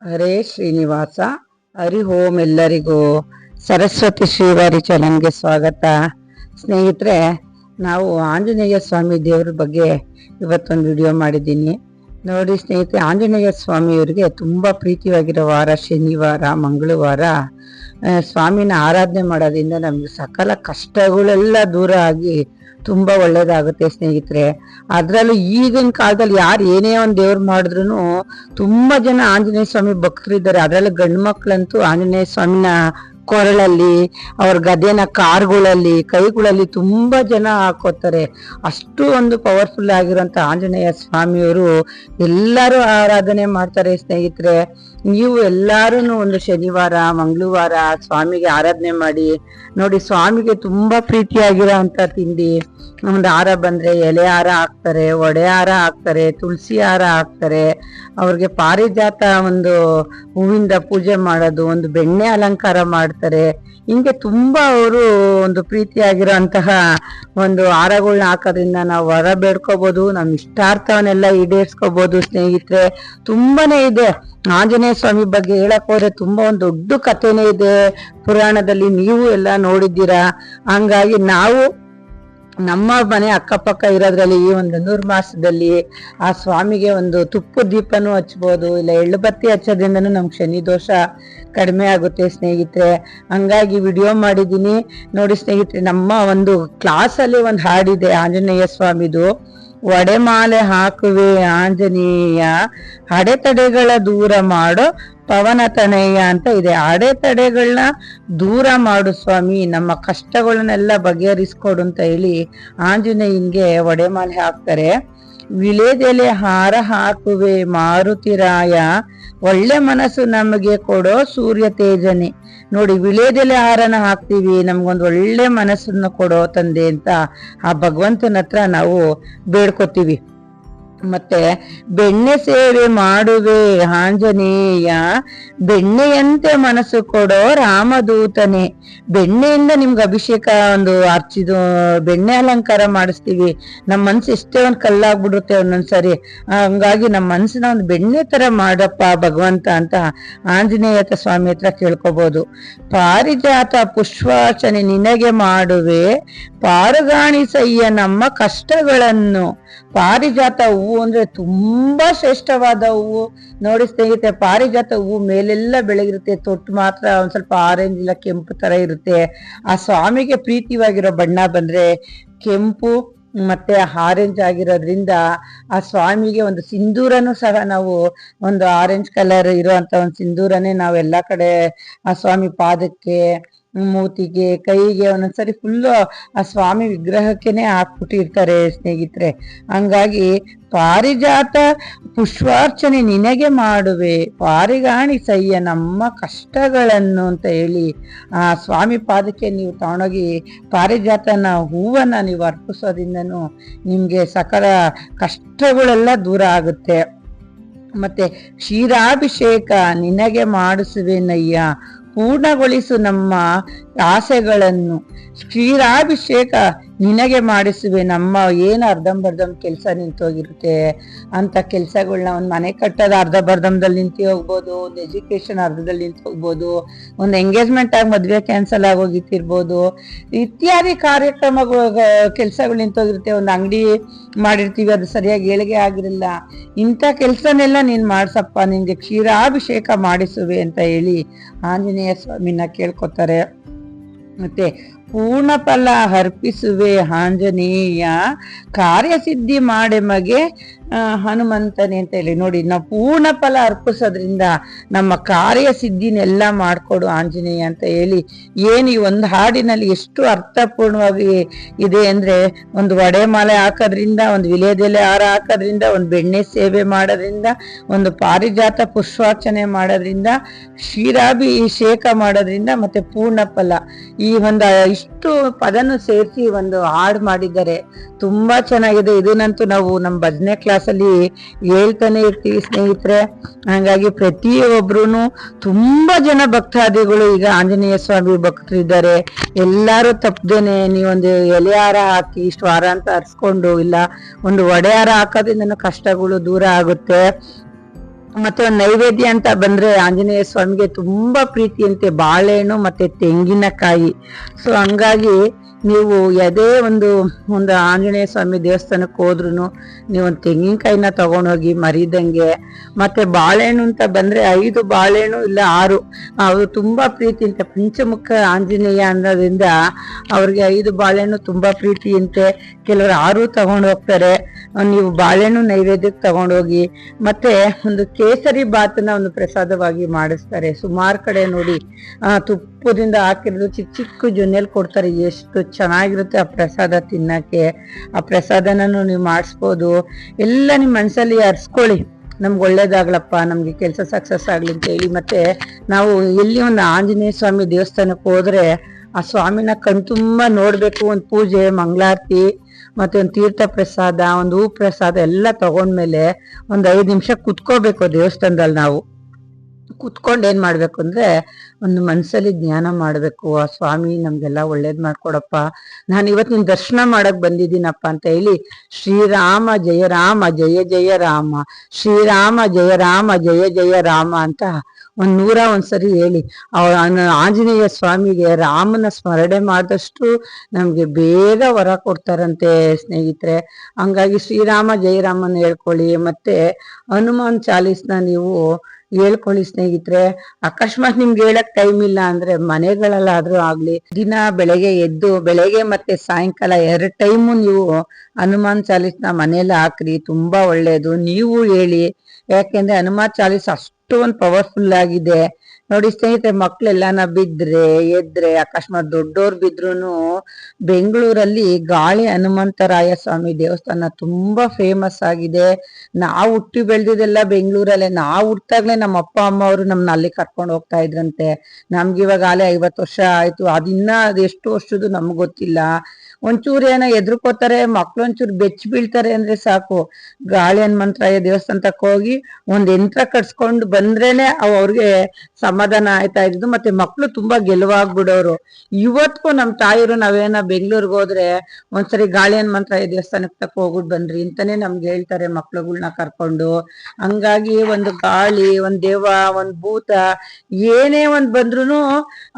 ಹರೇ ಶ್ರೀನಿವಾಸ. ಹರಿ ಓಂ. ಎಲ್ಲರಿಗೂ ಸರಸ್ವತಿ ಶ್ರೀವಾರಿ ಚಾನಲ್ಗೆ ಸ್ವಾಗತ. ಸ್ನೇಹಿತರೆ, ನಾವು ಆಂಜನೇಯ ಸ್ವಾಮಿ ದೇವ್ರ ಬಗ್ಗೆ ಇವತ್ತೊಂದು ವಿಡಿಯೋ ಮಾಡಿದ್ದೀನಿ ನೋಡಿ. ಸ್ನೇಹಿತರೆ, ಆಂಜನೇಯ ಸ್ವಾಮಿಯವರಿಗೆ ತುಂಬಾ ಪ್ರೀತಿಯಾಗಿರೋ ವಾರ ಶನಿವಾರ, ಮಂಗಳವಾರ. ಸ್ವಾಮಿನ ಆರಾಧನೆ ಮಾಡೋದ್ರಿಂದ ನಮ್ಗೆ ಸಕಲ ಕಷ್ಟಗಳೆಲ್ಲ ದೂರ ಆಗಿ ತುಂಬಾ ಒಳ್ಳೇದಾಗುತ್ತೆ ಸ್ನೇಹಿತರೆ. ಅದ್ರಲ್ಲೂ ಈಗಿನ ಕಾಲದಲ್ಲಿ ಯಾರು ಏನೇ ಒಂದ್ ದೇವ್ರು ಮಾಡಿದ್ರು ತುಂಬಾ ಜನ ಆಂಜನೇಯ ಸ್ವಾಮಿ ಭಕ್ತರಿದ್ದಾರೆ. ಅದ್ರಲ್ಲೂ ಗಂಡು ಮಕ್ಳಂತೂ ಆಂಜನೇಯ ಸ್ವಾಮಿನ ಕೊರಳಲ್ಲಿ, ಅವ್ರ ಗದೆನ ಕಾರುಗಳಲ್ಲಿ, ಕೈಗಳಲ್ಲಿ ತುಂಬಾ ಜನ ಹಾಕೋತಾರೆ. ಅಷ್ಟು ಒಂದು ಪವರ್ಫುಲ್ ಆಗಿರುವಂತ ಆಂಜನೇಯ ಸ್ವಾಮಿಯವರು ಎಲ್ಲರೂ ಆರಾಧನೆ ಮಾಡ್ತಾರೆ ಸ್ನೇಹಿತರೆ. ನೀವು ಎಲ್ಲಾರು ಒಂದು ಶನಿವಾರ, ಮಂಗಳವಾರ ಸ್ವಾಮಿಗೆ ಆರಾಧನೆ ಮಾಡಿ ನೋಡಿ. ಸ್ವಾಮಿಗೆ ತುಂಬಾ ಪ್ರೀತಿಯಾಗಿರೋ ಅಂತ ತಿಂಡಿ ಒಂದು ಹಾರ ಬಂದ್ರೆ ಎಲೆ ಹಾರ ಹಾಕ್ತಾರೆ, ಒಡೆ ಹಾರ ಹಾಕ್ತಾರೆ, ತುಳಸಿ ಹಾರ ಹಾಕ್ತಾರೆ. ಅವ್ರಿಗೆ ಪಾರಿಜಾತ ಒಂದು ಹೂವಿಂದ ಪೂಜೆ ಮಾಡೋದು, ಒಂದು ಬೆಣ್ಣೆ ಅಲಂಕಾರ ಮಾಡ್ತಾರೆ. ಹಿಂಗೆ ತುಂಬಾ ಅವರು ಒಂದು ಪ್ರೀತಿಯಾಗಿರೋ ಅಂತಹ ಒಂದು ಹಾರಗಳನ್ನ ಹಾಕೋದ್ರಿಂದ ನಾವು ವರ ಬೇಡ್ಕೋಬಹುದು, ನಮ್ ಇಷ್ಟಾರ್ಥವನ್ನೆಲ್ಲ ಈಡೇರ್ಸ್ಕೋಬಹುದು ಸ್ನೇಹಿತರೆ. ತುಂಬಾನೇ ಇದೆ ಆಂಜನೇಯ ಸ್ವಾಮಿ ಬಗ್ಗೆ ಹೇಳಕ್ ಹೋದ್ರೆ ತುಂಬಾ ಒಂದು ದೊಡ್ಡ ಕಥೆನೇ ಇದೆ ಪುರಾಣದಲ್ಲಿ, ನೀವು ಎಲ್ಲ ನೋಡಿದ್ದೀರಾ. ಹಂಗಾಗಿ ನಾವು ನಮ್ಮ ಮನೆ ಅಕ್ಕಪಕ್ಕ ಇರೋದ್ರಲ್ಲಿ ಈ ಒಂದು ಧನುರ್ಮಾಸದಲ್ಲಿ ಆ ಸ್ವಾಮಿಗೆ ಒಂದು ತುಪ್ಪ ದೀಪನೂ ಹಚ್ಬೋದು, ಇಲ್ಲ ಎಳ್ಳು ಬತ್ತಿ ಹಚ್ಚೋದ್ರಿಂದನೂ ನಮ್ಗೆ ಶನಿ ದೋಷ ಕಡಿಮೆ ಆಗುತ್ತೆ ಸ್ನೇಹಿತರೆ. ಹಂಗಾಗಿ ವಿಡಿಯೋ ಮಾಡಿದ್ದೀನಿ ನೋಡಿ ಸ್ನೇಹಿತರೆ. ನಮ್ಮ ಒಂದು ಕ್ಲಾಸಲ್ಲಿ ಒಂದು ಹಾಡಿದೆ ಆಂಜನೇಯ ಸ್ವಾಮಿದು. ಒಡೆಮಾಲೆ ಹಾಕುವೆ ಆಂಜನೇಯ, ಅಡೆತಡೆಗಳ ದೂರ ಮಾಡೋ ಪವನ ತನಯ್ಯ ಅಂತ ಇದೆ. ಅಡೆತಡೆಗಳನ್ನ ದೂರ ಮಾಡು ಸ್ವಾಮಿ, ನಮ್ಮ ಕಷ್ಟಗಳನ್ನೆಲ್ಲ ಬಗೆಹರಿಸ್ಕೊಡು ಅಂತ ಹೇಳಿ ಆಂಜನೇಯನ್ಗೆ ಒಡೆಮಾಲೆ ಹಾಕ್ತಾರೆ. ವಿಳೆದೆಲೆ ಹಾರ ಹಾಕುವೆ ಮಾರುತಿರಾಯ, ಒಳ್ಳೆ ಮನಸ್ಸು ನಮಗೆ ಕೊಡೋ ಸೂರ್ಯ ತೇಜನೆ. ನೋಡಿ, ವಿಳೆದೆಲೆ ಹಾರನ ಹಾಕ್ತಿವಿ, ನಮ್ಗೊಂದು ಒಳ್ಳೆ ಮನಸ್ಸನ್ನ ಕೊಡೋ ತಂದೆ ಅಂತ ಆ ಭಗವಂತನ ಹತ್ರ ನಾವು ಬೇಡ್ಕೋತೀವಿ. ಮತ್ತೆ ಬೆಣ್ಣೆ ಸೇವೆ ಮಾಡುವೆ ಆಂಜನೇಯ, ಬೆಣ್ಣೆಯಂತೆ ಮನಸ್ಸು ಕೊಡೋ ರಾಮದೂತನೇ. ಬೆಣ್ಣೆಯಿಂದ ನಿಮ್ಗೆ ಅಭಿಷೇಕ ಒಂದು ಅರ್ಚಿದು ಬೆಣ್ಣೆ ಅಲಂಕಾರ ಮಾಡಿಸ್ತೀವಿ. ನಮ್ಮ ಮನ್ಸು ಎಷ್ಟೇ ಒಂದ್ ಕಲ್ಲಾಗ್ಬಿಡುತ್ತೆ ಒಂದೊಂದ್ಸರಿ. ಹಂಗಾಗಿ ನಮ್ಮ ಮನ್ಸನ್ನ ಒಂದು ಬೆಣ್ಣೆ ತರ ಮಾಡಪ್ಪ ಭಗವಂತ ಅಂತ ಆಂಜನೇಯ ಸ್ವಾಮಿ ಹತ್ರ ಕೇಳ್ಕೋಬಹುದು. ಪಾರಿಜಾತ ಪುಷ್ಪಾರ್ಚನೆ ನಿನಗೆ ಮಾಡುವೆ, ಪಾರುಗಾಣಿಸಯ್ಯ ನಮ್ಮ ಕಷ್ಟಗಳನ್ನು. ಪಾರಿಜಾತ ಹೂವು ಅಂದ್ರೆ ತುಂಬಾ ಶ್ರೇಷ್ಠವಾದ ಹೂವು ನೋಡಿ ಸ್ನೇಹಿತರೆ. ಪಾರಿಜಾತ ಹೂವು ಮೇಲೆಲ್ಲ ಬೆಳಗಿರುತ್ತೆ, ತೊಟ್ಟು ಮಾತ್ರ ಒಂದ್ ಸ್ವಲ್ಪ ಆರೆಂಜ್ ಇಲ್ಲ ಕೆಂಪು ತರ ಇರುತ್ತೆ. ಆ ಸ್ವಾಮಿಗೆ ಪ್ರೀತಿವಾಗಿರೋ ಬಣ್ಣ ಬಂದ್ರೆ ಕೆಂಪು ಮತ್ತೆ ಆರೆಂಜ್ ಆಗಿರೋದ್ರಿಂದ ಆ ಸ್ವಾಮಿಗೆ ಒಂದು ಸಿಂಧೂರನು ಸಹ ನಾವು ಒಂದು ಆರೆಂಜ್ ಕಲರ್ ಇರುವಂತ ಒಂದು ಸಿಂಧೂರನೇ ನಾವು ಎಲ್ಲಾ ಕಡೆ ಆ ಸ್ವಾಮಿ ಪಾದಕ್ಕೆ, ಮೂತಿಗೆ, ಕೈಗೆ ಒಂದೊಂದ್ಸರಿ ಫುಲ್ಲು ಆ ಸ್ವಾಮಿ ವಿಗ್ರಹಕ್ಕೆನೆ ಹಾಕ್ಬಿಟ್ಟಿರ್ತಾರೆ ಸ್ನೇಹಿತರೆ. ಹಂಗಾಗಿ ಪಾರಿಜಾತ ಪುಷ್ಪಾರ್ಚನೆ ನಿನಗೆ ಮಾಡುವೆ, ಪಾರಿಗಾಣಿಸಯ್ಯ ನಮ್ಮ ಕಷ್ಟಗಳನ್ನು ಅಂತ ಹೇಳಿ ಆ ಸ್ವಾಮಿ ಪಾದಕ್ಕೆ ನೀವು ತಗೊಂಡೋಗಿ ಪಾರಿಜಾತನ ಹೂವನ್ನ ನೀವು ಅರ್ಪಿಸೋದ್ರಿಂದನೂ ನಿಮ್ಗೆ ಸಕಲ ಕಷ್ಟಗಳೆಲ್ಲ ದೂರ ಆಗುತ್ತೆ. ಮತ್ತೆ ಕ್ಷೀರಾಭಿಷೇಕ ನಿನಗೆ ಮಾಡಿಸುವೆನಯ್ಯ, ಪೂರ್ಣಗೊಳಿಸು ನಮ್ಮ ಆಸೆಗಳನ್ನು. ಕ್ಷೀರಾಭಿಷೇಕ ನಿನಗೆ ಮಾಡಿಸುವೆ, ನಮ್ಮ ಏನು ಅರ್ಧಂಬರ್ಧಂ ಕೆಲಸ ನಿಂತೋಗಿರುತ್ತೆ ಅಂತ ಕೆಲಸಗಳನ್ನ, ಒಂದು ಮನೆ ಕಟ್ಟೋದು ಅರ್ಧಂಬರ್ಧಂದಲ್ಲಿ ನಿಂತು ಹೋಗ್ಬೋದು, ಒಂದು ಎಜುಕೇಶನ್ ಅರ್ಧದಲ್ಲಿ ನಿಂತು ಹೋಗ್ಬೋದು, ಒಂದು ಎಂಗೇಜ್ಮೆಂಟ್ ಆಗಿ ಮದ್ವೆ ಕ್ಯಾನ್ಸಲ್ ಆಗೋಗಿತ್ತಿರ್ಬೋದು, ಇತ್ಯಾದಿ ಕಾರ್ಯಕ್ರಮಗಳು ಕೆಲಸಗಳು ನಿಂತೋಗಿರುತ್ತೆ. ಒಂದು ಅಂಗಡಿ ಮಾಡಿರ್ತೀವಿ, ಅದು ಸರಿಯಾಗಿ ಏಳಿಗೆ ಆಗಿರಲ್ಲ. ಇಂಥ ಕೆಲಸನೆಲ್ಲ ನೀನ್ ಮಾಡ್ಸಪ್ಪ, ನಿನ್ಗೆ ಕ್ಷೀರಾಭಿಷೇಕ ಮಾಡಿಸುವೆ ಅಂತ ಹೇಳಿ ಆಂಜನೇಯ ಸ್ವಾಮಿನ ಕೇಳ್ಕೊತಾರೆ. ಮತ್ತೆ ಪೂರ್ಣ ಫಲ ಅರ್ಪಿಸುವೆ ಆಂಜನೇಯ, ಕಾರ್ಯಸಿದ್ಧಿ ಮಾಡೆ ಮಗೆ ಹನುಮಂತನೇ ಅಂತ ಹೇಳಿ ನೋಡಿ. ನಾವು ಪೂರ್ಣ ಫಲ ಅರ್ಪಿಸೋದ್ರಿಂದ ನಮ್ಮ ಕಾರ್ಯಸಿದ್ಧಿನೆಲ್ಲ ಮಾಡ್ಕೊಡು ಆಂಜನೇಯ ಅಂತ ಹೇಳಿ ಏನು ಈ ಒಂದು ಹಾಡಿನಲ್ಲಿ ಎಷ್ಟು ಅರ್ಥಪೂರ್ಣವಾಗಿ ಇದೆ ಅಂದ್ರೆ, ಒಂದು ಒಡೆಮಾಲೆ ಹಾಕೋದ್ರಿಂದ, ಒಂದು ವಿಲೇದೆಲೆ ಹಾರ ಹಾಕೋದ್ರಿಂದ, ಒಂದು ಬೆಣ್ಣೆ ಸೇವೆ ಮಾಡೋದ್ರಿಂದ, ಒಂದು ಪಾರಿಜಾತ ಪುಷ್ಪಾರ್ಚನೆ ಮಾಡೋದ್ರಿಂದ, ಕ್ಷೀರಾಭಿಷೇಕ ಮಾಡೋದ್ರಿಂದ, ಮತ್ತೆ ಪೂರ್ಣ ಫಲ, ಈ ಒಂದು ಇಷ್ಟು ಪದನು ಸೇರಿಸಿ ಒಂದು ಹಾಡು ಮಾಡಿದ್ದಾರೆ. ತುಂಬಾ ಚೆನ್ನಾಗಿದೆ. ಇದನ್ನಂತೂ ನಾವು ನಮ್ಮ ಭಜನೆ ಕ್ಲಾಸಲ್ಲಿ ಹೇಳ್ತಾನೆ ಇರ್ತೀವಿ ಸ್ನೇಹಿತರೆ. ಹಾಗಾಗಿ ಪ್ರತಿಯೊಬ್ರು ತುಂಬಾ ಜನ ಭಕ್ತಾದಿಗಳು ಈಗ ಆಂಜನೇಯ ಸ್ವಾಮಿ ಭಕ್ತರಿದ್ದಾರೆ. ಎಲ್ಲಾರು ತಪ್ಪದೇನೆ ನೀವೊಂದು ಎಲೆ ಹಾರ ಹಾಕಿ ಇಷ್ಟು ವಾರ ಅಂತ ಹರಿಸ್ಕೊಂಡು, ಇಲ್ಲ ಒಂದು ಒಡೆ ಹಾರ ಹಾಕೋದ್ರಿಂದ ಕಷ್ಟಗಳು ದೂರ ಆಗುತ್ತೆ. ಮತ್ತೆ ಒಂದು ನೈವೇದ್ಯ ಅಂತ ಬಂದ್ರೆ ಆಂಜನೇಯ ಸ್ವಾಮಿಗೆ ತುಂಬಾ ಪ್ರೀತಿಯಂತೆ ಬಾಳೆಹಣ್ಣು ಮತ್ತೆ ತೆಂಗಿನಕಾಯಿ. ಸೊ ಹಂಗಾಗಿ ನೀವು ಯಾವುದೇ ಒಂದು ಆಂಜನೇಯ ಸ್ವಾಮಿ ದೇವಸ್ಥಾನಕ್ಕೆ ಹೋದ್ರು ನೀವು ಒಂದು ತೆಂಗಿನಕಾಯಿನ ತಗೊಂಡೋಗಿ ಮರಿದಂಗೆ. ಮತ್ತೆ ಬಾಳೆಹಣ್ಣು ಅಂತ ಬಂದ್ರೆ 5 ಬಾಳೆಹಣ್ಣು ಇಲ್ಲ 6, ಅವರು ತುಂಬಾ ಪ್ರೀತಿಯಂತೆ ಪಂಚಮುಖ ಆಂಜನೇಯ ಅನ್ನೋದ್ರಿಂದ ಅವ್ರಿಗೆ 5 ಬಾಳೆಹಣ್ಣು ತುಂಬಾ ಪ್ರೀತಿಯಂತೆ. ಕೆಲವರು 6 ತಗೊಂಡು ಹೋಗ್ತಾರೆ. ನೀವು ಬಾಳೆಹಣ್ಣು ನೈವೇದ್ಯಕ್ಕೆ ತಗೊಂಡೋಗಿ. ಮತ್ತೆ ಒಂದು ಕೇಸರಿ ಬಾತನ್ನ ಒಂದು ಪ್ರಸಾದವಾಗಿ ಮಾಡಿಸ್ತಾರೆ. ಸುಮಾರು ಕಡೆ ನೋಡಿ ತುಪ್ಪದಿಂದ ಹಾಕಿರೋದು ಚಿಕ್ಕ ಚಿಕ್ಕ ಜೊನ್ನೆಲ್ ಕೊಡ್ತಾರೆ. ಎಷ್ಟು ಚೆನ್ನಾಗಿರುತ್ತೆ ಆ ಪ್ರಸಾದ ತಿನ್ನಕ್ಕೆ. ಆ ಪ್ರಸಾದನೂ ನೀವು ಮಾಡಿಸ್ಬೋದು. ಎಲ್ಲ ನಿಮ್ಮ ಮನಸ್ಸಲ್ಲಿ ಅರ್ಸ್ಕೊಳ್ಳಿ, ನಮ್ಗೆ ಒಳ್ಳೇದಾಗ್ಲಪ್ಪ, ನಮ್ಗೆ ಕೆಲಸ ಸಕ್ಸಸ್ ಆಗ್ಲಿ ಅಂತ ಹೇಳಿ. ಮತ್ತೆ ನಾವು ಎಲ್ಲಿ ಒಂದು ಆಂಜನೇಯ ಸ್ವಾಮಿ ದೇವಸ್ಥಾನಕ್ಕೆ ಹೋದ್ರೆ ಆ ಸ್ವಾಮಿನ ಕಣ್ತುಂಬ ನೋಡ್ಬೇಕು. ಒಂದು ಪೂಜೆ, ಮಂಗಳಾರತಿ, ಮತ್ತೆ ಒಂದು ತೀರ್ಥ ಪ್ರಸಾದ, ಒಂದು ಹೂ ಪ್ರಸಾದ ಎಲ್ಲ ತಗೊಂಡ್ಮೇಲೆ ಒಂದು 5 ನಿಮಿಷ ಕುತ್ಕೋಬೇಕು ದೇವಸ್ಥಾನದಲ್ಲಿ. ನಾವು ಕುತ್ಕೊಂಡು ಏನ್ ಮಾಡ್ಬೇಕು ಅಂದ್ರೆ ಒಂದು ಮನ್ಸಲ್ಲಿ ಜ್ಞಾನ ಮಾಡ್ಬೇಕು. ಆ ಸ್ವಾಮಿ ನಮ್ಗೆಲ್ಲ ಒಳ್ಳೇದ್ ಮಾಡ್ಕೊಡಪ್ಪ, ನಾನು ಇವತ್ತು ನಿನ್ ದರ್ಶನ ಮಾಡಕ್ ಬಂದಿದ್ದೀನಪ್ಪ ಅಂತ ಹೇಳಿ ಶ್ರೀರಾಮ ಜಯ ರಾಮ ಜಯ ಜಯ ರಾಮ, ಶ್ರೀರಾಮ ಜಯ ರಾಮ ಜಯ ಜಯ ರಾಮ ಅಂತ 101 ಸರಿ ಹೇಳಿ. ಆಂಜನೇಯ ಸ್ವಾಮಿಗೆ ರಾಮನ ಸ್ಮರಣೆ ಮಾಡಿದಷ್ಟು ನಮ್ಗೆ ಬೇಗ ವರ ಕೊಡ್ತಾರಂತೆ ಸ್ನೇಹಿತರೆ. ಹಂಗಾಗಿ ಶ್ರೀರಾಮ ಜಯ ರಾಮನ ಹೇಳ್ಕೊಳ್ಳಿ. ಮತ್ತೆ ಹನುಮಾನ್ ಚಾಲೀಸ್ನ ನೀವು ಹೇಳ್ಕೊಳ್ಳಿ ಸ್ನೇಹಿತರೆ. ಅಕಸ್ಮಾತ್ ನಿಮ್ಗೆ ಹೇಳಕ್ ಟೈಮ್ ಇಲ್ಲ ಅಂದ್ರೆ ಮನೆಗಳಲ್ಲಾದ್ರೂ ಆಗ್ಲಿ ದಿನ ಬೆಳಗ್ಗೆ ಮತ್ತೆ ಸಾಯಂಕಾಲ 2 ಟೈಮು ನೀವು ಹನುಮಾನ್ ಚಾಲೀಸ್ನ ಮನೇಲಿ ಹಾಕ್ರಿ, ತುಂಬಾ ಒಳ್ಳೇದು. ನೀವು ಹೇಳಿ, ಯಾಕೆಂದ್ರೆ ಹನುಮಾನ್ ಚಾಲೀಸ್ ಅಷ್ಟೊಂದು ಪವರ್ಫುಲ್ ಆಗಿದೆ ನೋಡಿ ಸ್ನೇಹಿತರೆ. ಮಕ್ಳೆಲ್ಲಾನ ಬಿದ್ರೆ ಎದ್ರೆ, ಅಕಸ್ಮಾತ್ ದೊಡ್ಡೋರ್ ಬಿದ್ರುನು ಬೆಂಗಳೂರಲ್ಲಿ ಗಾಳಿ ಹನುಮಂತರಾಯ ಸ್ವಾಮಿ ದೇವಸ್ಥಾನ ತುಂಬಾ ಫೇಮಸ್ ಆಗಿದೆ. ನಾವು ಹುಟ್ಟಿ ಬೆಳೆದಿದ್ದೆಲ್ಲ ಬೆಂಗಳೂರಲ್ಲೇ. ನಾವು ಹುಟ್ಟಾಗ್ಲೇ ನಮ್ಮ ಅಪ್ಪ ಅಮ್ಮ ಅವರು ನಮ್ನ ಅಲ್ಲಿ ಕರ್ಕೊಂಡು ಹೋಗ್ತಾ ಇದ್ರಂತೆ. ನಮ್ಗೆ ಇವಾಗ ಆಲೆ 50 ವರ್ಷ ಆಯ್ತು. ಅದು ಎಷ್ಟು ವರ್ಷದ್ದು ನಮ್ಗೆ ಗೊತ್ತಿಲ್ಲ. ಒಂಚೂರು ಏನೋ ಎದ್ರುಕೋತಾರೆ ಮಕ್ಳು, ಒಂಚೂರು ಬೆಚ್ಚ ಬೀಳ್ತಾರೆ ಅಂದ್ರೆ ಸಾಕು, ಗಾಳಿ ಹನುಮಂತರಾಯ ದೇವಸ್ಥಾನಕ್ಕೆ ಹೋಗಿ ಒಂದ್ ಯಂತ್ರ ಕಟ್ಸ್ಕೊಂಡು ಬಂದ್ರೇನೆ ಅವ್ರಿಗೆ ಸಮಾಧಾನ ಆಯ್ತಾ ಇದ್ದು. ಮತ್ತೆ ಮಕ್ಳು ತುಂಬಾ ಗೆಲುವಾಗ್ಬಿಡೋರು. ಇವತ್ಗೂ ನಮ್ ತಾಯಿರು ನಾವೇನ ಬೆಂಗ್ಳೂರ್ಗ್ ಹೋದ್ರೆ ಒಂದ್ಸರಿ ಗಾಳಿ ಹನುಮಂತರಾಯ ದೇವಸ್ಥಾನಕ್ಕೆ ತಕ್ಕ ಹೋಗ್ಬಿಟ್ಟು ಬನ್ರಿ ಅಂತಾನೆ ನಮ್ಗೆ ಹೇಳ್ತಾರೆ ಮಕ್ಳುಗಳ್ನ ಕರ್ಕೊಂಡು. ಹಂಗಾಗಿ ಒಂದು ಗಾಳಿ, ಒಂದ್ ದೇವ, ಒಂದ್ ಭೂತ ಏನೇ ಒಂದ್ ಬಂದ್ರು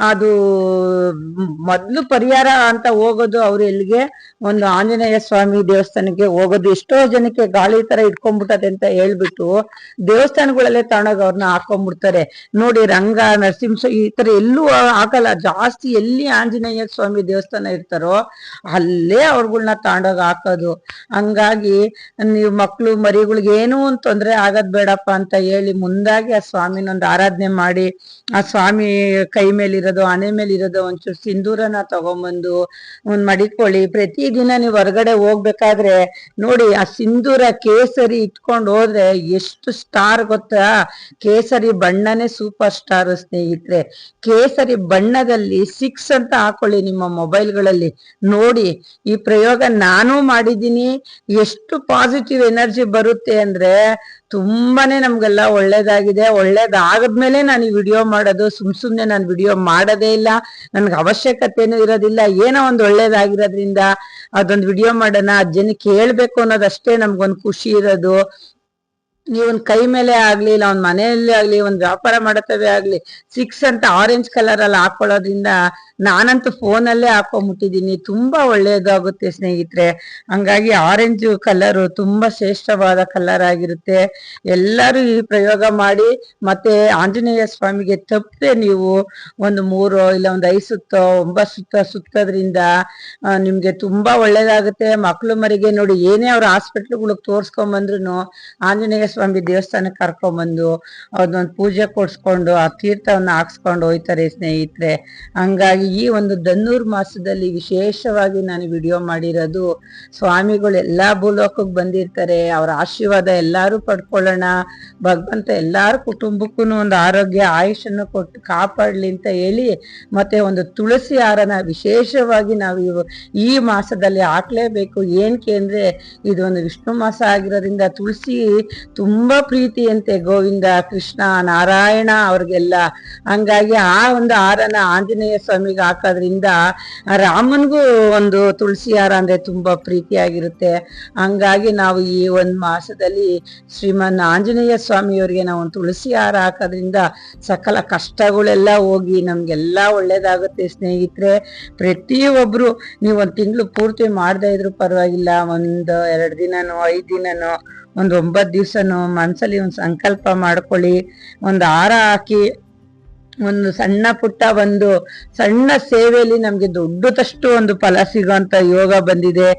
ಅದು ಮೊದ್ಲು ಪರಿಹಾರ ಅಂತ ಹೋಗೋದು ಅವ್ರು ಎಲ್ಲಿಗೆ, ಒಂದು ಆಂಜನೇಯ ಸ್ವಾಮಿ ದೇವಸ್ಥಾನಕ್ಕೆ ಹೋಗೋದು. ಎಷ್ಟೋ ಜನಕ್ಕೆ ಗಾಳಿ ತರ ಇಟ್ಕೊಂಡ್ಬಿಟ್ಟದೆ ಅಂತ ಹೇಳ್ಬಿಟ್ಟು ದೇವಸ್ಥಾನಗಳಲ್ಲೇ ತಗೊಂಡೋಗಿ ಅವ್ರನ್ನ ಹಾಕೊಂಡ್ಬಿಡ್ತಾರೆ ನೋಡಿ. ರಂಗ, ನರಸಿಂಹ ಈ ತರ ಎಲ್ಲೂ ಆಗಲ್ಲ. ಜಾಸ್ತಿ ಎಲ್ಲಿ ಆಂಜನೇಯ ಸ್ವಾಮಿ ದೇವಸ್ಥಾನ ಇರ್ತಾರೋ ಅಲ್ಲೇ ಅವ್ರಗಳ್ನ ತಗೊಂಡೋಗಿ ಹಾಕೋದು. ಹಂಗಾಗಿ ನೀವು ಮಕ್ಳು ಮರಿಗಳಿಗೆ ಏನೂ ಒಂದು ತೊಂದರೆ ಆಗದ್ ಬೇಡಪ್ಪ ಅಂತ ಹೇಳಿ ಮುಂದಾಗಿ ಆ ಸ್ವಾಮಿನೊಂದು ಆರಾಧನೆ ಮಾಡಿ, ಆ ಸ್ವಾಮಿ ಕೈ ಮೇಲಿರೋದು, ಹಣೆ ಮೇಲಿರೋದು ಒಂಚೂರು ಸಿಂಧೂರನ ತಗೊಂಬಂದು ಒಂದ್ ಮಡಿಕೊಳ್ಳಿ. ಪ್ರತಿದಿನ ನೀವು ಹೊರಗಡೆ ಹೋಗ್ಬೇಕಾದ್ರೆ ನೋಡಿ ಆ ಸಿಂಧೂರ ಕೇಸರಿ ಇಟ್ಕೊಂಡು ಹೋದ್ರೆ ಎಷ್ಟು ಸ್ಟಾರ್ ಗೊತ್ತಾ. ಕೇಸರಿ ಬಣ್ಣನೇ ಸೂಪರ್ ಸ್ಟಾರ್ ಸ್ನೇಹಿತರೆ. ಕೇಸರಿ ಬಣ್ಣದಲ್ಲಿ 6 ಅಂತ ಹಾಕೊಳ್ಳಿ ನಿಮ್ಮ ಮೊಬೈಲ್ಗಳಲ್ಲಿ ನೋಡಿ. ಈ ಪ್ರಯೋಗ ನಾನು ಮಾಡಿದ್ದೀನಿ. ಎಷ್ಟು ಪಾಸಿಟಿವ್ ಎನರ್ಜಿ ಬರುತ್ತೆ ಅಂದ್ರೆ ತುಂಬಾನೇ ನಮ್ಗೆಲ್ಲ ಒಳ್ಳೇದಾಗಿದೆ. ಒಳ್ಳೇದಾಗದ್ಮೇಲೆ ನಾನು ಈ ವಿಡಿಯೋ ಮಾಡೋದು. ಸುಮ್ನೆ ನಾನು ವಿಡಿಯೋ ಮಾಡೋದೇ ಇಲ್ಲ, ನನ್ಗೆ ಅವಶ್ಯಕತೆನೂ ಇರೋದಿಲ್ಲ. ಏನೋ ಒಂದು ಒಳ್ಳೇದಾಗಿರೋದ್ರಿಂದ ಅದೊಂದು ವಿಡಿಯೋ ಮಾಡೋಣ, ಜನಕ್ಕೆ ಹೇಳ್ಬೇಕು ಅನ್ನೋದಷ್ಟೇ ನಮ್ಗೊಂದು ಖುಷಿ ಇರೋದು. ನೀವೊಂದ್ ಕೈ ಮೇಲೆ ಆಗ್ಲಿ, ಇಲ್ಲ ಒಂದ್ ಮನೆಯಲ್ಲಿ ಆಗ್ಲಿ, ಒಂದ್ ವ್ಯಾಪಾರ ಮಾಡತ್ತವೆ ಆಗ್ಲಿ 6 ಅಂತ ಆರೆಂಜ್ ಕಲರ್ ಅಲ್ಲಿ ಹಾಕೊಳ್ಳೋದ್ರಿಂದ ನಾನಂತೂ ಫೋನಲ್ಲೇ ಹಾಕೊಂಡ್ಬಿಟ್ಟಿದೀನಿ. ತುಂಬಾ ಒಳ್ಳೇದಾಗುತ್ತೆ ಸ್ನೇಹಿತರೆ. ಹಂಗಾಗಿ ಆರೆಂಜ್ ಕಲರ್ ತುಂಬಾ ಶ್ರೇಷ್ಠವಾದ ಕಲರ್ ಆಗಿರುತ್ತೆ. ಎಲ್ಲರೂ ಈ ಪ್ರಯೋಗ ಮಾಡಿ. ಮತ್ತೆ ಆಂಜನೇಯ ಸ್ವಾಮಿಗೆ ತಪ್ಪದೆ ನೀವು ಒಂದು 3 ಇಲ್ಲ ಒಂದು 5 ಸುತ್ತ 9 ಸುತ್ತ ಸುತ್ತೋದ್ರಿಂದ ನಿಮ್ಗೆ ತುಂಬಾ ಒಳ್ಳೇದಾಗುತ್ತೆ. ಮಕ್ಳು ಮರಿಗೆ ನೋಡಿ, ಏನೇ ಅವ್ರ ಹಾಸ್ಪಿಟ್ಲ್ಗಳಿಗೆ ತೋರ್ಸ್ಕೊಂಡ್ ಬಂದ್ರು ಆಂಜನೇಯ ಸ್ವಾಮಿ ದೇವಸ್ಥಾನಕ್ಕೆ ಕರ್ಕೊಂಡ್ಬಂದು ಅದೊಂದು ಪೂಜೆ ಕೊಡ್ಸ್ಕೊಂಡು ಆ ತೀರ್ಥವನ್ನ ಹಾಕ್ಸ್ಕೊಂಡು ಹೋಯ್ತಾರೆ ಸ್ನೇಹಿತರೆ. ಹಂಗಾಗಿ ಈ ಒಂದು ಧನ್ನೂರ್ ಮಾಸದಲ್ಲಿ ವಿಶೇಷವಾಗಿ ನಾನು ವಿಡಿಯೋ ಮಾಡಿರೋದು. ಸ್ವಾಮಿಗಳು ಎಲ್ಲಾ ಭೂಲೋಕಕ್ಕೆ ಬಂದಿರ್ತಾರೆ, ಅವರ ಆಶೀರ್ವಾದ ಎಲ್ಲಾರು ಪಡ್ಕೊಳ್ಳೋಣ. ಭಗವಂತ ಎಲ್ಲಾರ ಕುಟುಂಬಕ್ಕೂ ಒಂದು ಆರೋಗ್ಯ ಆಯುಷನ್ನು ಕೊಟ್ಟು ಕಾಪಾಡ್ಲಿ ಅಂತ ಹೇಳಿ, ಮತ್ತೆ ಒಂದು ತುಳಸಿ ಹಾರನ ವಿಶೇಷವಾಗಿ ನಾವು ಈ ಮಾಸದಲ್ಲಿ ಹಾಕ್ಲೇಬೇಕು. ಏನಕ್ಕೆ ಅಂದ್ರೆ ಇದೊಂದು ವಿಷ್ಣು ಮಾಸ ಆಗಿರೋದ್ರಿಂದ ತುಳಸಿ ತುಂಬ ಪ್ರೀತಿಯಂತೆ ಗೋವಿಂದ, ಕೃಷ್ಣ, ನಾರಾಯಣ ಅವ್ರಿಗೆಲ್ಲ. ಹಂಗಾಗಿ ಆ ಒಂದು ಹಾರನ ಆಂಜನೇಯ ಸ್ವಾಮಿಗೆ ಹಾಕೋದ್ರಿಂದ ರಾಮನಿಗೂ ಒಂದು ತುಳಸಿ ಹಾರ ಅಂದರೆ ತುಂಬ ಪ್ರೀತಿಯಾಗಿರುತ್ತೆ. ಹಂಗಾಗಿ ನಾವು ಈ ಒಂದು ಮಾಸದಲ್ಲಿ ಶ್ರೀಮನ್ ಆಂಜನೇಯ ಸ್ವಾಮಿಯವರಿಗೆ ನಾವು ಒಂದು ತುಳಸಿ ಹಾರ ಹಾಕೋದ್ರಿಂದ ಸಕಲ ಕಷ್ಟಗಳೆಲ್ಲ ಹೋಗಿ ನಮಗೆಲ್ಲ ಒಳ್ಳೇದಾಗುತ್ತೆ ಸ್ನೇಹಿತರೆ. ಪ್ರತಿಯೊಬ್ಬರು ನೀವು ಒಂದು ತಿಂಗಳು ಪೂರ್ತಿ ಮಾಡದೇ ಇದ್ರೂ ಪರವಾಗಿಲ್ಲ, ಒಂದು 2 ದಿನನೋ 5 ದಿನನೋ ಒಂದು 9 ದಿವಸನೋ ಮನಸ್ಸಲ್ಲಿ ಒಂದು ಸಂಕಲ್ಪ ಮಾಡ್ಕೊಳ್ಳಿ, ಒಂದು ಹಾರ ಹಾಕಿ ಒಂದು ಸಣ್ಣ ಪುಟ್ಟ ಒಂದು ಸಣ್ಣ ಸೇವೆಯಲ್ಲಿ ನಮಗೆ ದೊಡ್ಡದಷ್ಟು ಒಂದು ಫಲ ಸಿಗೋಂಥ ಯೋಗ ಬಂದಿದೆ.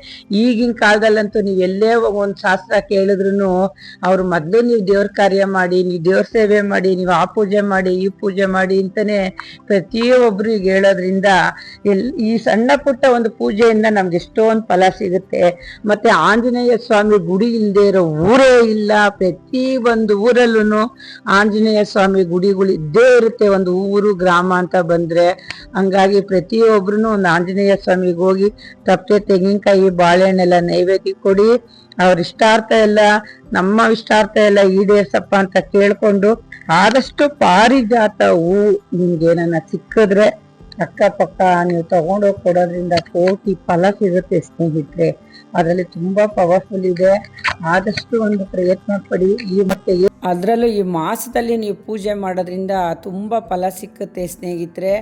ಈಗಿನ ಕಾಲದಲ್ಲಂತೂ ನೀವು ಎಲ್ಲೇ ಒಂದು ಶಾಸ್ತ್ರ ಕೇಳಿದ್ರು ಅವ್ರು ಮೊದಲು ನೀವು ದೇವ್ರ ಕಾರ್ಯ ಮಾಡಿ, ನೀವು ದೇವ್ರ ಸೇವೆ ಮಾಡಿ, ನೀವು ಆ ಪೂಜೆ ಮಾಡಿ ಈ ಪೂಜೆ ಮಾಡಿ ಅಂತಾನೆ ಪ್ರತಿಯೊಬ್ಬರು ಈಗ ಹೇಳೋದ್ರಿಂದ ಈ ಸಣ್ಣ ಪುಟ್ಟ ಒಂದು ಪೂಜೆಯಿಂದ ನಮ್ಗೆ ಎಷ್ಟೊಂದು ಫಲ ಸಿಗುತ್ತೆ. ಮತ್ತೆ ಆಂಜನೇಯ ಸ್ವಾಮಿ ಗುಡಿ ಇಲ್ಲದೆ ಇರೋ ಊರೇ ಇಲ್ಲ. ಪ್ರತಿ ಒಂದು ಊರಲ್ಲೂ ಆಂಜನೇಯ ಸ್ವಾಮಿ ಗುಡಿಗಳು ಇದ್ದೇ ಇರುತ್ತೆ, ಒಂದು ಊರು ಗ್ರಾಮ ಅಂತ ಬಂದ್ರೆ. ಹಂಗಾಗಿ ಪ್ರತಿಯೊಬ್ರು ಒಂದು ಆಂಜನೇಯ ಸ್ವಾಮಿಗೆ ಹೋಗಿ ತಪ್ಪೆ ತೆಂಗಿನಕಾಯಿ ಬಾಳೆಹಣ್ಣೆಲ್ಲ ನೈವೇದ್ಯ ಕೊಡಿ. ಅವ್ರ ಇಷ್ಟಾರ್ಥ ಎಲ್ಲ ನಮ್ಮ ಇಷ್ಟಾರ್ಥ ಎಲ್ಲ ಈಡೇರ್ಸಪ್ಪ ಅಂತ ಕೇಳ್ಕೊಂಡು ಆದಷ್ಟು ಪಾರಿಜಾತ ಹೂ ನಿಮ್ಗೇನ ಸಿಕ್ಕಿದ್ರೆ ಅಕ್ಕಪಕ್ಕ ನೀವು ತಗೊಂಡೋಗಿ ಕೊಡೋದ್ರಿಂದ ಕೋಟಿ ಫಲ ಸಿಗುತ್ತೆ ಸ್ನೇಹಿತರೆ. ಅದರಲ್ಲಿ ತುಂಬಾ ಪವರ್ಫುಲ್ ಇದೆ. ಆದಷ್ಟು ಒಂದು ಪ್ರಯತ್ನ ಪಡಿ. ಮತ್ತೆ ಅದರಲ್ಲೂ ಈ ಮಾಸದಲ್ಲಿ ನೀವು ಪೂಜೆ ಮಾಡೋದ್ರಿಂದ ತುಂಬ ಫಲ ಸಿಕ್ಕುತ್ತೆ ಸ್ನೇಹಿತರೆ.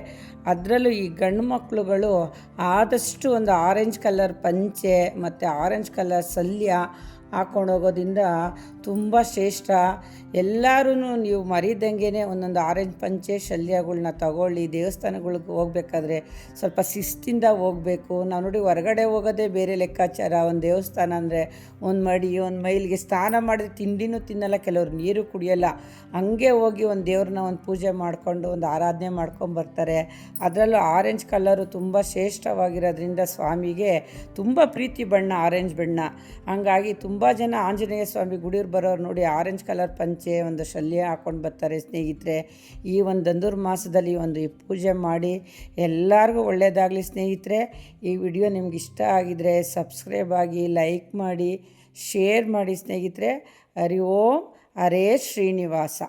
ಅದರಲ್ಲೂ ಈ ಗಂಡು ಮಕ್ಕಳುಗಳು ಆದಷ್ಟು ಒಂದು ಆರೆಂಜ್ ಕಲರ್ ಪಂಚೆ ಮತ್ತು ಆರೆಂಜ್ ಕಲರ್ ಸಲ್ಯ ಹಾಕೊಂಡು ಹೋಗೋದ್ರಿಂದ ತುಂಬ ಶ್ರೇಷ್ಠ. ಎಲ್ಲರೂ ನೀವು ಮರಿದಂಗೆ ಒಂದೊಂದು ಆರೆಂಜ್ ಪಂಚೆ ಶಲ್ಯಗಳ್ನ ತಗೊಳ್ಳಿ. ದೇವಸ್ಥಾನಗಳಿಗೆ ಹೋಗ್ಬೇಕಾದ್ರೆ ಸ್ವಲ್ಪ ಶಿಸ್ತಿಂದ ಹೋಗಬೇಕು. ನಾವು ನೋಡಿ ಹೊರಗಡೆ ಹೋಗೋದೇ ಬೇರೆ ಲೆಕ್ಕಾಚಾರ. ಒಂದು ದೇವಸ್ಥಾನ ಅಂದರೆ ಒಂದು ಮಡಿ ಒಂದು ಮೈಲಿಗೆ ಸ್ನಾನ ಮಾಡಿದ್ರೆ ತಿಂಡಿನೂ ತಿನ್ನಲ್ಲ, ಕೆಲವರು ನೀರು ಕುಡಿಯೋಲ್ಲ. ಹಂಗೆ ಹೋಗಿ ಒಂದು ದೇವ್ರನ್ನ ಒಂದು ಪೂಜೆ ಮಾಡಿಕೊಂಡು ಒಂದು ಆರಾಧನೆ ಮಾಡ್ಕೊಂಬರ್ತಾರೆ. ಅದರಲ್ಲೂ ಆರೆಂಜ್ ಕಲರು ತುಂಬ ಶ್ರೇಷ್ಠವಾಗಿರೋದ್ರಿಂದ ಸ್ವಾಮಿಗೆ ತುಂಬ ಪ್ರೀತಿ ಬಣ್ಣ ಆರೆಂಜ್ ಬಣ್ಣ. ಹಂಗಾಗಿ ತುಂಬ ಜನ ಆಂಜನೇಯ ಸ್ವಾಮಿ ಗುಡಿಯವ್ರು ಬರೋರು ನೋಡಿ ಆರೆಂಜ್ ಕಲರ್ ಪಂಚೆ ಒಂದು ಶಲ್ಯ ಹಾಕ್ಕೊಂಡು ಬರ್ತಾರೆ ಸ್ನೇಹಿತರೆ. ಈ ಒಂದು ಧನುರ್ಮಾಸದಲ್ಲಿ ಒಂದು ಪೂಜೆ ಮಾಡಿ ಎಲ್ಲರಿಗೂ ಒಳ್ಳೆಯದಾಗಲಿ ಸ್ನೇಹಿತರೆ. ಈ ವಿಡಿಯೋ ನಿಮ್ಗೆ ಇಷ್ಟ ಆಗಿದರೆ ಸಬ್ಸ್ಕ್ರೈಬ್ ಆಗಿ, ಲೈಕ್ ಮಾಡಿ, ಶೇರ್ ಮಾಡಿ ಸ್ನೇಹಿತರೆ. ಹರಿ ಓಂ ಹರೇ ಶ್ರೀನಿವಾಸ.